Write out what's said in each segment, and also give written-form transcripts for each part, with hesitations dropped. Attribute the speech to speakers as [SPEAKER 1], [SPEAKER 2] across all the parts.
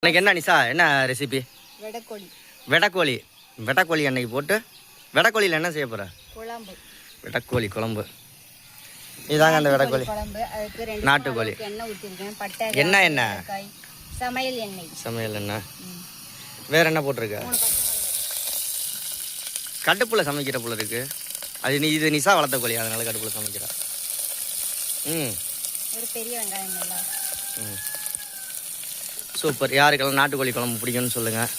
[SPEAKER 1] இன்னைக்கு என்ன நிசா என்ன ரெசிபி? வெடக்கோழி. வெடக்கோழி அன்னைக்கு போட்டு வெடக்கோழியில் என்ன செய்ய போகிற?
[SPEAKER 2] குழம்பு.
[SPEAKER 1] வெடக்கோழி குழம்பு. இதாங்க அந்த வெடக்கோழி
[SPEAKER 2] குழம்பு. அதுக்கு
[SPEAKER 1] நாட்டுக்கோழி
[SPEAKER 2] எண்ணெய் ஊற்றிருக்கேன். பட்டை
[SPEAKER 1] என்ன எண்ணெய்?
[SPEAKER 2] சமையல் எண்ணெய்.
[SPEAKER 1] சமையல் எண்ணெய். வேற என்ன போட்டிருக்க? கடுப்புல சமைக்கிற போல இருக்கு. அது இது நிசா வளர்த்த கோழி, அதனால கடுப்புல சமைக்கிறா.
[SPEAKER 2] ஒரு பெரிய வெங்காயம் நல்லா.
[SPEAKER 1] சூப்பர். யாருக்கெல்லாம் நாட்டுக்கோழி குழம்பு பிடிக்கும்னு சொல்லுங்கள்.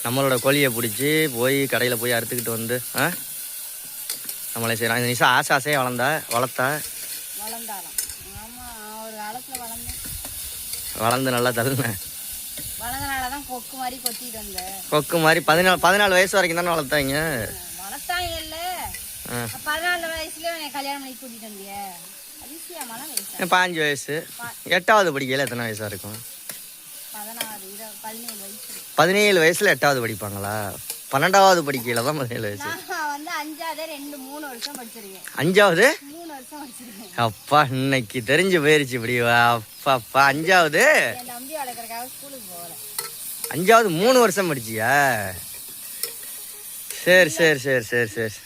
[SPEAKER 1] நம்மளோட கோழியை பிடிச்சி போய் கடையில் போய் அறுத்துக்கிட்டு வந்து நம்மளே செய்கிறோம். இந்த நிசா ஆசை ஆசையாக வளர்த்தாலாம்.
[SPEAKER 2] ஆமாம், ஒரு காலத்தில்
[SPEAKER 1] வளர்ந்து நல்லா தள்ளுனேன்.
[SPEAKER 2] வளர்ந்தனால தான் கொக்கு மாதிரி கொத்திட்டு வந்தேன்.
[SPEAKER 1] கொக்கு மாதிரி 14 வயசு வரைக்கும் தானே வளர்த்தாங்க.
[SPEAKER 2] வளர்த்தாங்க இல்லை, 14 வயசுலேயே கல்யாணம் பண்ணி கூட்டிகிட்டு வந்தியே.
[SPEAKER 1] 5 வயசு. 8வது படிக்கையில் எத்தனை வயசாக இருக்கும்? 17 வயசுல 8வது படிப்பாங்களா? 12வது படிக்கையில தான் 17 வயசு. 5வது அப்பா இன்னைக்கு தெரிஞ்சு போயிருச்சு. இப்படி அப்பா 5வது 3 வருஷம் படிச்சியா? சரி சரி சரி சரி சரி.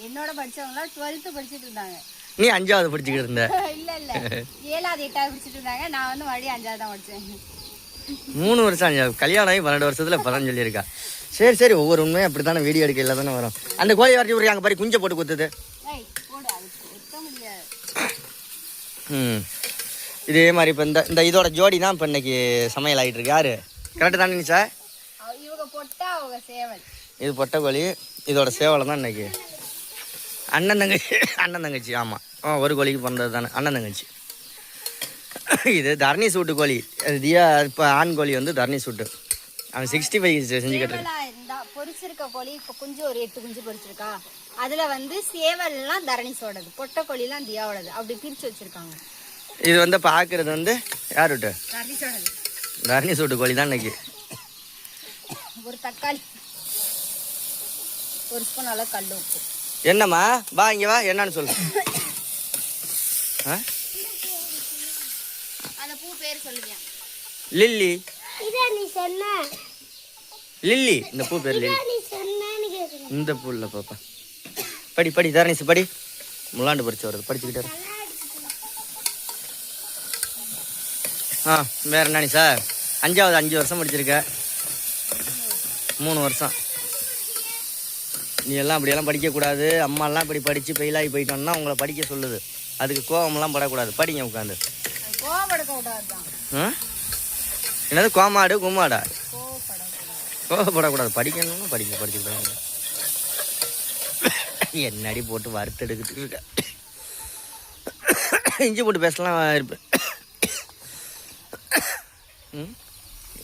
[SPEAKER 2] என்னோட படிச்சவங்க 12th படிச்சிட்டு இருந்தாங்க.
[SPEAKER 1] நீ 5வது படிச்சுக்கிட்டு இருந்த?
[SPEAKER 2] இல்ல 7வது 8வது படிச்சிட்டு இருந்தாங்க. நான் வந்து மறுபடியும் 5வது தான் படிச்சேன்.
[SPEAKER 1] 3 வருஷம் 5வது. கல்யாணம் ஆகி 12 வருஷத்துல இப்பதான் சொல்லியிருக்கா. சரி சரி, ஒவ்வொரு உண்மையும் அப்படித்தானே வீடியோ எடுக்கல தானே வரும். அந்த கோழி வரட்டி விடுறாங்க பாரு, குஞ்சை போட்டு குத்துது. இதே மாதிரி இப்போ இந்த இதோட ஜோடி தான் இப்போ இன்னைக்கு சமையல் ஆகிட்டு இருக்கு. யாரு கரெக்டு தானே நிச்சா? இது பொட்டை கோழி, இதோட சேவலை தான் இன்னைக்கு. அண்ணன் தங்கச்சி. ஆமாம், ஒரு கோழிக்கு பிறந்தது தானே அண்ணன் தங்கச்சி. இது தரணி சூட்டு கோழி. தியா இப்போ ஆண் கோழி வந்து தரணி சூட்டு. அவன் 65 செஞ்சுக்கிட்டு
[SPEAKER 2] பொரிச்சிருக்க கோழி இப்போ குஞ்சு ஒரு 8 குஞ்சு பொரிச்சிருக்கா. அதுல வந்து சேவல்லாம் தரணிசோடது, பொட்டை கோழிலாம் தியாவோடது. அப்படி பிரிச்சு வச்சிருக்காங்க.
[SPEAKER 1] இது வந்து பார்க்கறது வந்து யார் விட்டு? தரணி சூட்டு கோழி தான் இன்னைக்கு.
[SPEAKER 2] ஒரு தக்காளி, ஒரு ஸ்பூன் அளவு கல் உப்பு.
[SPEAKER 1] என்னம்மா வா இங்க வா, என்னன்னு சொல்லு.
[SPEAKER 2] அந்த பூ பேர் சொல்லுவியா?
[SPEAKER 1] லில்லி.
[SPEAKER 2] லில்லி,
[SPEAKER 1] இந்த பூ பேர் லில்லி. இந்த பூ இல்லை பாப்பா. படி தரணி படி. முள்ளாண்டு பறிச்சு வருது, படிச்சுக்கிட்டாரு. வேற என்ன சார்? 5வது 5 வருஷம் படிச்சிருக்க. 3 வருஷம். நீ எல்லாம் அப்படியெல்லாம் படிக்கக்கூடாது. அம்மாலாம் இப்படி படித்து ஃபெயிலாகி போயிட்டோம்னா உங்களை படிக்க சொல்லுது. அதுக்கு கோவமெல்லாம் படக்கூடாது. படிங்க உட்காந்து. என்னது கோமாடு கும்மாடா? கோவப்படக்கூடாது. படிக்கணும்னு படிச்சுக்கிட்டாங்க. என்னடி போட்டு வறுத்து எடுக்கிட்டு இருக்க. இஞ்சி போட்டு பேசலாம் இருப்பேன்.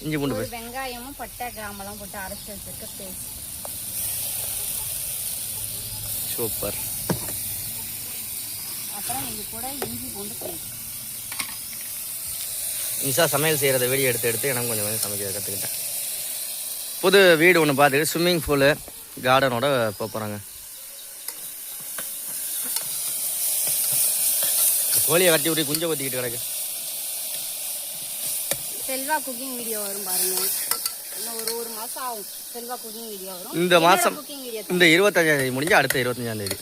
[SPEAKER 1] இஞ்சி பூண்டு பேச.
[SPEAKER 2] வெங்காயமும் பட்டை கிராமெல்லாம் போட்டு அரைச்சி வச்சிருக்க பேஸ்ட்.
[SPEAKER 1] சூப்பர்.
[SPEAKER 2] அப்புறம் இது கூட இஞ்சி பூண்டு பேஸ்ட்.
[SPEAKER 1] நிசா சமையல் செய்கிறத வீடியோ எடுத்து எனக்கு கொஞ்சம் சமைக்க கற்றுக்கிட்டேன். புது வீடு ஒன்று பார்த்துட்டு ஸ்விம்மிங் பூலு கார்டனோட போகிறாங்க. கோழியை வட்டி விட்டு குஞ்சை கொத்திக்கிட்டு கிடக்கு.
[SPEAKER 2] செல்வா குக்கிங் வீடியோ வரும் பாருங்க. இன்னும் ஒரு மாசம் ஆகும். செல்வா குக்கிங் வீடியோ வரும்.
[SPEAKER 1] இந்த மாசம் இந்த 25ஆம் தேதி முடிஞ்சு அடுத்த 25ஆம் தேதி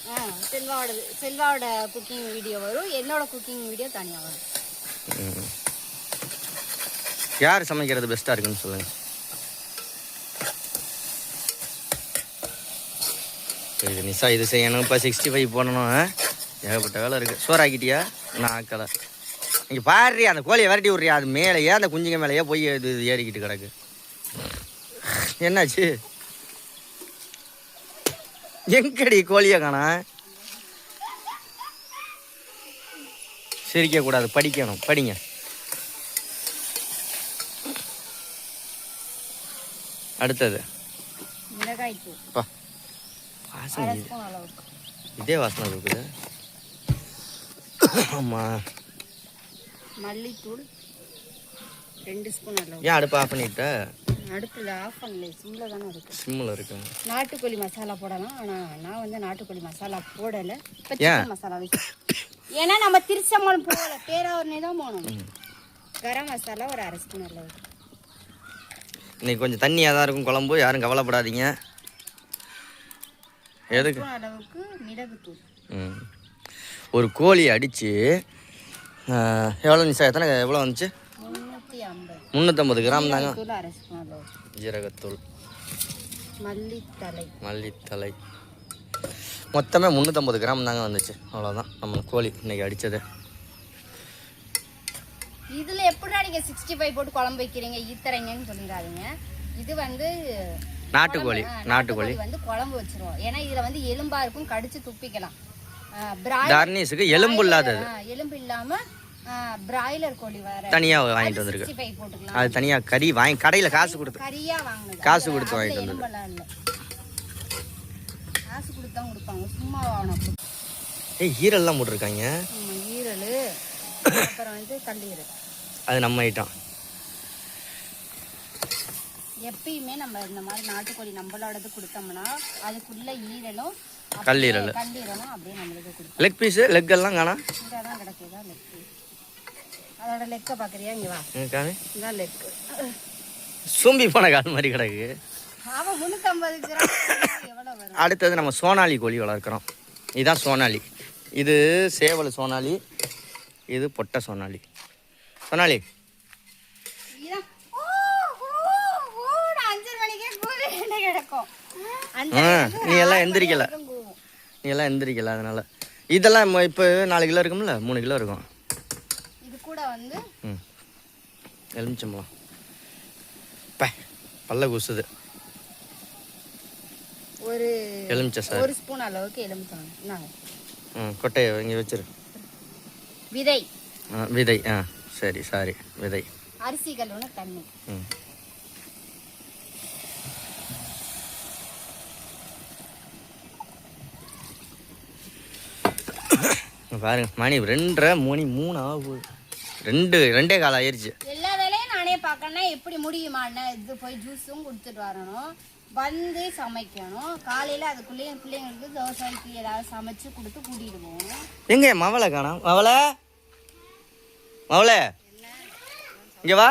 [SPEAKER 2] செல்வாவோட குக்கிங் வீடியோ வரும். என்னோட குக்கிங் வீடியோ தனியாக வரும்.
[SPEAKER 1] யார் சமைக்கிறது பெஸ்ட்டாக இருக்குன்னு சொல்லுங்க. இது நிசா இது செய்யணும், இப்போ 65 போடணும். ஏகப்பட்ட வேலை இருக்குது. சோறாக்கிட்டியா? நான் ஆக்கலை. இங்கே பாரு, அந்த கோழியை விரட்டி விட்றியா? அது மேலேயே அந்த குஞ்சுங்க மேலேயே போய் இது ஏறிக்கிட்டு கிடக்கு. என்னாச்சு? எங்கடி கோழியை காணா? சிரிக்கக்கூடாது, படிக்கணும். படிங்க. அடுத்தது வாசனை. இதே வாசனை இருக்குது. ஆமாம்,
[SPEAKER 2] மல்லித்தூள் 2 ஸ்பூன் அளவு.
[SPEAKER 1] ஏன் அடுப்பு ஆஃப் பண்ணிட்ட?
[SPEAKER 2] அடுப்பில் ஆஃப் பண்ணல, சிம்மில் தானே இருக்கு.
[SPEAKER 1] சிம்மில் இருக்கு.
[SPEAKER 2] நாட்டுக்கோழி மசாலா போடலாம். ஆனால் நான் வந்து நாட்டுக்கோழி மசாலா போடலை. இப்போ சிக்கன் மசாலா வைக்க. ஏன்னா நம்ம திருச்சம்பளம் போகல, பேராவூர்னே தான் போகணும். கரம் மசாலா ஒரு 1/2 ஸ்பூன் அளவு.
[SPEAKER 1] இன்னைக்கு கொஞ்சம் தண்ணியாக தான் இருக்கும் குழம்பு, யாரும் கவலைப்படாதீங்க. எதுக்கு
[SPEAKER 2] அளவுக்கு மிளகுத்தூள்.
[SPEAKER 1] ஒரு கோழி அடித்து எவ்வளோ நிமிஷம் எவ்வளோ வந்துச்சு? 350 கிராம் தாங்க. ஜீரகத்தூள், மல்லித்தலை மொத்தமே 350 கிராம் தாங்க வந்துச்சு. அவ்வளோதான் நம்ம கோழி இன்னைக்கு அடித்தது.
[SPEAKER 2] இதில் எப்படிடா நீங்கள் 65 போட்டு குழம்பு வைக்கிறீங்க ஈத்தரைங்கன்னு சொல்லிடாதீங்க. இது வந்து
[SPEAKER 1] நாட்டுக்கோழி
[SPEAKER 2] வந்து குழம்பு வச்சிருவோம். ஏன்னா இதில் வந்து எலும்பா இருக்கும், கடிச்சு துப்பிக்கலாம்.
[SPEAKER 1] தார்னிஸுக்கு எலும்பு இல்லாதது,
[SPEAKER 2] எலும்பு இல்லாமல் பிராய்லர் கோழி வர
[SPEAKER 1] தனியாக வாங்கிட்டு வந்திருக்கு. அது தனியாக கறி வாங்கி கடையில் காசு கொடுத்து
[SPEAKER 2] கறியாக வாங்கினது,
[SPEAKER 1] காசு கொடுத்து வாங்கிட்டு வந்தது.
[SPEAKER 2] காசு கொடுத்து தான் கொடுப்பாங்க, சும்மா வாங்கினா.
[SPEAKER 1] ஈரல்லாம் போட்டிருக்காங்க.
[SPEAKER 2] ஈரல், அப்புறம் வந்து கல்லீரல்,
[SPEAKER 1] அது நம்ம ஐட்டம்.
[SPEAKER 2] எப்பயுமே நம்ம இந்த மாதிரி நாட்டுக்கோழி நம்மளோடது கொடுத்தோம்னா அதுக்குள்ள ஈரலும்
[SPEAKER 1] கல்லீரலும்
[SPEAKER 2] அப்படியே நம்மளுக்கு கொடுக்கும்.
[SPEAKER 1] லெக் பீஸு, லெக் எல்லாம் காணா,
[SPEAKER 2] இதான் கிடைக்குதா லெக் பீஸ்? அதோட லெக்கை பார்க்குறியா? இங்கே வா, இதான் லெக்.
[SPEAKER 1] சூம்பி போன கால் மாதிரி கிடக்கு.
[SPEAKER 2] அவன் 350 கிராம் எவ்வளோ வரும்?
[SPEAKER 1] அடுத்தது நம்ம சோனாலி கோழி வளர்க்குறோம். இதுதான் சோனாலி. இது சேவல் சோனாலி, இது பொட்டை சோனாலி. சோனாலி நீ எல்லாம் எந்திரிக்கல, அதனால இதெல்லாம் இப்போ 4 கிலோ இருக்கும்ல, 3 கிலோ இருக்கும்.
[SPEAKER 2] இது கூட வந்து
[SPEAKER 1] எலுமிச்சம்பழம் பல்ல கூசுது.
[SPEAKER 2] ஒரு
[SPEAKER 1] எலுமிச்சை சார்,
[SPEAKER 2] 1 ஸ்பூன் அளவுக்கு எலுமிச்சம்பழம்.
[SPEAKER 1] கொட்டையை இங்கே வச்சிரு. விதை சரி, சாரி, விதை.
[SPEAKER 2] அரிசி கழுவுன தண்ணி.
[SPEAKER 1] பாருங்க, மணி 2:30 மணி 3 ஆகும். 2 கால் ஆயிருச்சு.
[SPEAKER 2] எல்லா வேலையும் நானே பார்க்கணும்னா எப்படி முடியுமா? இது போய் ஜூஸும் கொடுத்துட்டு வரணும், வந்து சமைக்கணும். காலையில் அதுக்குள்ளேயே பிள்ளைங்களுக்கு தோசைக்கு ஏதாவது சமைச்சு கொடுத்து கூட்டிகிட்டு போகணும்.
[SPEAKER 1] எங்க மவளை காணோம்? மவளை இங்கே வா.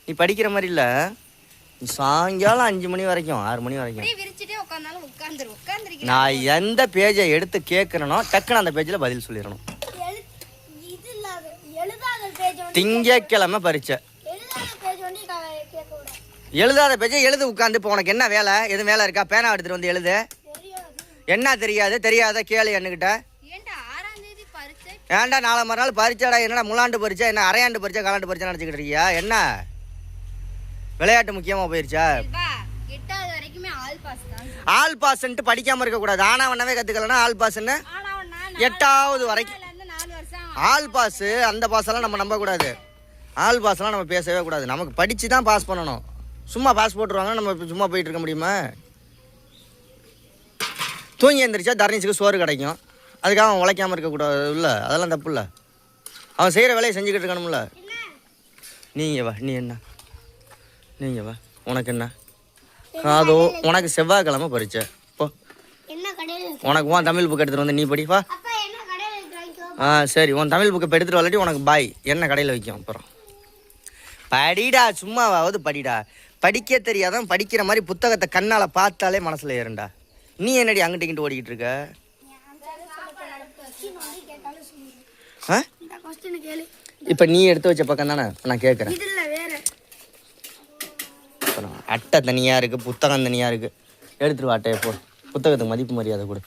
[SPEAKER 1] நீ படிக்கிற மாதிரி இல்லை, சாயங்காலம் 5 மணி வரைக்கும் 6 மணி வரைக்கும்
[SPEAKER 2] விரிச்சுட்டே உட்காந்தாலும் உட்காந்துருக்கேன்.
[SPEAKER 1] நான் எந்த பேஜை எடுத்து கேட்கறனோ டக்குன்னு அந்த பேஜில் பதில் சொல்லிடணும். திங்கக்கிழமை பரீட்சை, எழுதாத பேஜை எழுது உட்காந்து. இப்போ உனக்கு என்ன வேலை? எதுவும் வேலை இருக்கா? பேனா எடுத்துட்டு வந்து எழுது. என்ன தெரியாத கேளு என்கிட்ட. ஏன்டா 4 மறுநாள் பரீட்சைடா? என்னடா முலாண்டு பரீட்சை, என்ன அரையாண்டு பரீட்சை, காலாண்டு பரீட்சை நினச்சிக்கிட்டு இருக்கியா? என்ன விளையாட்டு முக்கியமாக போயிருச்சா? ஆல் பாஸ்ன்ட்டு படிக்காமல் இருக்கக்கூடாது. ஆனாவண்ணாவே கற்றுக்கலன்னா ஆல் பாஸ்ன்னு 8வது வரைக்கும். ஆல் பாஸு அந்த பாஸெல்லாம் நம்ம நம்பக்கூடாது. ஆல் பாஸ்லாம் நம்ம பேசவே கூடாது. நமக்கு படித்து தான் பாஸ் பண்ணணும். சும்மா பாஸ் போட்டுருவாங்க, நம்ம சும்மா போயிட்டு இருக்க முடியுமா? தூங்கி எழுந்திரிச்சா தர்ணீஸுக்கு சோறு கிடைக்கும், அதுக்காக அவன் உழைக்காமல் இருக்கக்கூடாது இல்லை? அதெல்லாம் தப்பு இல்லை. அவன் செய்கிற வேலையை செஞ்சுக்கிட்டு இருக்கணும்ல. நீங்கள் வா, நீங்கள் வா. உனக்கு என்ன காதோ? உனக்கு செவ்வாய்க்கிழமை பரீட்சை. போ, உனக்கு உன் தமிழ் புக் எடுத்துகிட்டு வந்து நீ படி வா. சரி, உன் தமிழ் புக்கை எடுத்துகிட்டு வரலாட்டி உனக்கு பாய். என்ன கடையில் வைக்கும் அப்புறம்? படிடா, சும்மாவாவது படிடா. படிக்க தெரியாதான் படிக்கிற மாதிரி புத்தகத்தை கண்ணால் பார்த்தாலே மனசில் ஏறுண்டா. நீ என்னடி அங்கிட்ட இங்கிட்டு ஓடிக்கிட்டு இருக்க? இப்போ நீ எடுத்து வச்ச பக்கம் தானே நான் கேட்குறேன். அட்டை தனியாக இருக்குது, புத்தகம் தனியாக இருக்குது. எடுத்துட்டு அட்டையை போ. புத்தகத்துக்கு மதிப்பு மரியாதை கொடு.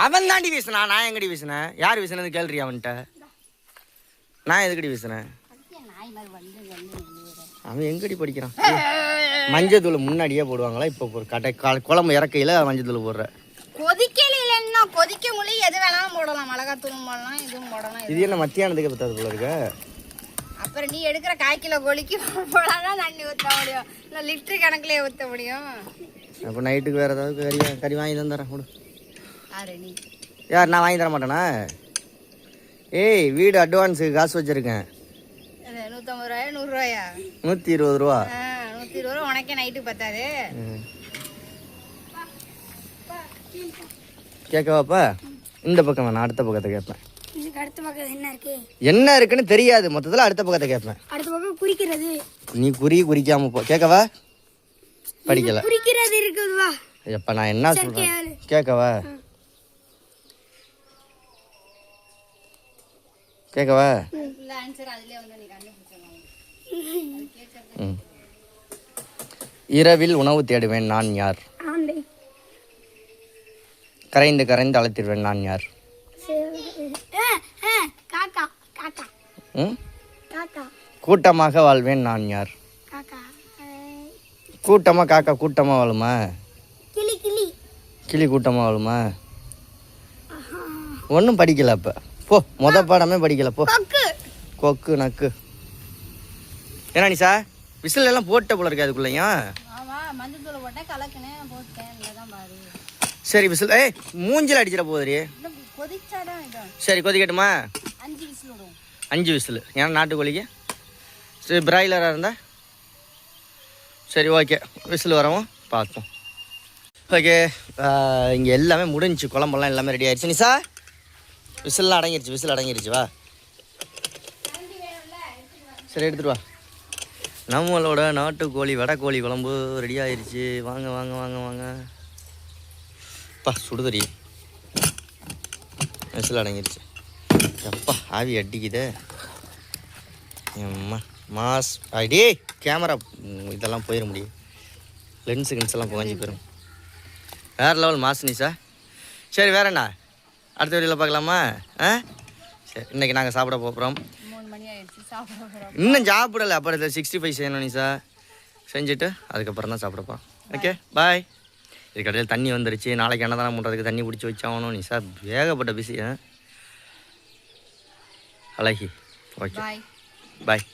[SPEAKER 1] அவன் தாண்டி வீசினா, நான் எங்கடி வீசினேன்? யார் வீசினது கேள்றி அவன்கிட்ட? நான் எதுக்கடி வீசினேன்? அவன் எங்கடி படிக்கிறான்? மஞ்சள் தூள் முன்னாடியே போடுவாங்களா? இப்போ ஒரு குழம்பு இறக்கையில் மஞ்சள் தூள் போடுற.
[SPEAKER 2] கொதிக்க மொழி எது வேணாலும் போடலாம், மிளகாத்தூளும் போடலாம், இதுவும் போடலாம்.
[SPEAKER 1] இது என்ன மத்தியானத்துக்கு பத்தாது போல இருக்க?
[SPEAKER 2] அப்புறம் நீ எடுக்கிற 1/4 கிலோ கோழிக்கு போடாதான் தண்ணி ஊற்ற முடியும், இல்லை லிட்டரு கணக்குலேயே ஊற்ற முடியும்.
[SPEAKER 1] அப்போ நைட்டுக்கு வேறு ஏதாவது கறி வாங்கி தந்துறேன் கொடு.
[SPEAKER 2] நீ
[SPEAKER 1] யார்? நான் வாங்கி தர மாட்டேனா? ஏய், வீடு அட்வான்ஸுக்கு காசு வச்சுருக்கேன்.
[SPEAKER 2] 150 ரூபாயா 100 ரூபாயா?
[SPEAKER 1] 120 ரூபா.
[SPEAKER 2] 120 ரூபா உனக்கே நைட்டுக்கு பத்தாது.
[SPEAKER 1] கேட்கவாப்பா? இந்த பக்கம் வேணாம், அடுத்த பக்கத்தை கேட்பேன்.
[SPEAKER 3] இதுக்கு அடுத்த பக்கம் என்ன இருக்கு?
[SPEAKER 1] என்ன இருக்குன்னு தெரியாது, மொத்தத்தில் அடுத்த பக்கத்தை கேட்பேன்.
[SPEAKER 3] அடுத்த பக்கம் குறிக்கிறது.
[SPEAKER 1] நீ குறிக்காம போ. கேட்கவா? படிக்கல.
[SPEAKER 3] குறிக்கிறது இருக்குதுவா?
[SPEAKER 1] எப்ப நான் என்ன சொல்றேன் கேட்கவா? கேட்கவா? இரவில் உணவு தேடுவேன் நான் யார்?
[SPEAKER 3] ஆந்தை.
[SPEAKER 1] கரைந்து கரைந்து அழைத்திடுவேன் நான் யார்?
[SPEAKER 3] காக்கா. காக்கா.
[SPEAKER 1] ம்,
[SPEAKER 3] காக்கா.
[SPEAKER 1] கூட்டமாக வாழ்வேன் நான் யார்?
[SPEAKER 3] காக்கா.
[SPEAKER 1] கூட்டமாக காக்கா கூட்டமாக வாழுமா?
[SPEAKER 3] கிளி. கிளி.
[SPEAKER 1] கிளி கூட்டமாக வாழுமா? ஒன்றும் படிக்கல. அப்போ போ, பாடமே படிக்கல போ.
[SPEAKER 3] கொக்கு.
[SPEAKER 1] கொக்கு நக்கு. ஏன்னா நீ சார் விசில் எல்லாம் போட்ட போல இருக்கு அதுக்குள்ளேயும்.
[SPEAKER 2] ஆமா, மஞ்சள் தூள் போட்டேன், கலக்கினேன், போட்டேன். இல்லதான் பாரு.
[SPEAKER 1] சரி விசில் மூஞ்சில் அடிச்சிட போகுதுரி.
[SPEAKER 2] கொதிச்சாதான் இதான்.
[SPEAKER 1] சரி கொதிக்கட்டுமா?
[SPEAKER 2] 5 விசில் விடுவோம்.
[SPEAKER 1] 5 விசில். ஏன்னா நாட்டுக்கோழிக்கு. சரி பிராய்லராக இருந்தால் சரி ஓகே, விசில் வரவும் பார்ப்போம். ஓகே, இங்கே எல்லாமே முடிஞ்சிச்சு, குழம்பெல்லாம் எல்லாமே ரெடி ஆயிடுச்சு. நிசா விசில்லாம் அடங்கிருச்சு. வா சரி எடுத்துட்டு வா. நம்மளோட நாட்டுக்கோழி வடக்கோழி குழம்பு ரெடி ஆயிடுச்சு. வாங்க வாங்க வாங்க வாங்க. அப்பா சுடுதறி. விசில் அடங்கிருச்சு. எப்பா ஆவி அடிக்குதே. அம்மா மாஸ் அடி கேமரா இதெல்லாம் போயிட முடியும். லென்ஸு கின்ஸெல்லாம் புகஞ்சி போயிடும். வேறு லெவல் மாஸ் நிசா. சரி வேற என்ன அடுத்த வீடியோவில் பார்க்கலாமா? சரி இன்றைக்கி நாங்கள் சாப்பிட போகிறோம்.
[SPEAKER 2] 3 மணி ஆயிடுச்சு, சாப்பிட போகிறோம்.
[SPEAKER 1] இன்னும் சாப்பிடலை. அப்புறம் இதில் 65 செய்யணும் நிசா. செஞ்சுட்டு அதுக்கப்புறம் தான் சாப்பிடப்போம். Okay bye. இது கடையில் தண்ணி வந்துருச்சு. நாளைக்கு அன்னதானம் பண்ணுறதுக்கு தண்ணி பிடிச்சி வச்சாகணும். நிசா வேகப்பட்ட பிஸி. அழகி. Okay
[SPEAKER 2] bye.
[SPEAKER 1] பாய்.